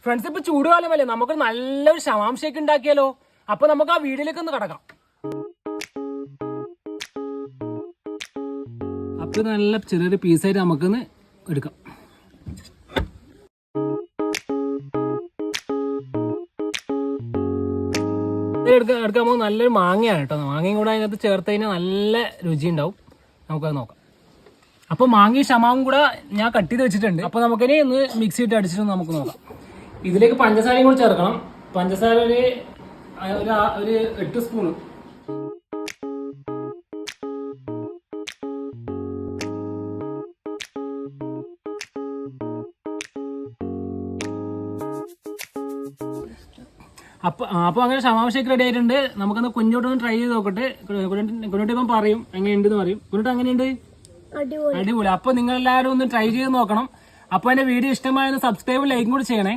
Friends ഇപ്പൊ ചൂടുകാലമല്ലേ, നമുക്ക് നല്ലൊരു ഷമാം ഷേക്ക് ഉണ്ടാക്കിയാലോ. അപ്പൊ നമുക്ക് ആ വീഡിയോയിലേക്ക് ഒന്ന് കടക്കാം. അപ്പൊ നല്ല ചെറിയൊരു പീസായിട്ട് നമുക്കൊന്ന് എടുക്കാം. എടുക്കുമ്പോൾ നല്ലൊരു മാങ്ങയാണ് കേട്ടോ. മാങ്ങയും കൂടെ അതിനകത്ത് ചേർത്ത് കഴിഞ്ഞാൽ നല്ല രുചി ഉണ്ടാവും. നമുക്കത് നോക്കാം. അപ്പോൾ മാങ്ങയും ഷമാവും കൂടെ ഞാൻ കട്ട് ചെയ്ത് വെച്ചിട്ടുണ്ട്. അപ്പോൾ നമുക്കിനി ഒന്ന് മിക്സി ഇട്ട് അടിച്ചിട്ട് നമുക്ക് നോക്കാം. ഇതിലേക്ക് പഞ്ചസാരയും കൂടി ചേർക്കണം. പഞ്ചസാര ഒരു 8 സ്പൂണ്. അപ്പോൾ അങ്ങനെ ഷമാം ഷേക്ക് റെഡി ആയിട്ടുണ്ട്. നമുക്കൊന്ന് കുഞ്ഞോട്ടൊന്ന് ട്രൈ ചെയ്ത് നോക്കട്ടെ. കുഞ്ഞോട്ട് ഇപ്പം പറയും എങ്ങനെയുണ്ടെന്ന് പറയും. കുഞ്ഞോട്ട് എങ്ങനെയുണ്ട്? അടിപൊളി. അപ്പോൾ നിങ്ങളെല്ലാവരും ഒന്ന് ട്രൈ ചെയ്ത് നോക്കണം. അപ്പോൾ എൻ്റെ വീഡിയോ ഇഷ്ടമായെന്ന് സബ്സ്ക്രൈബും ലൈക്കും കൂടി ചെയ്യണേ.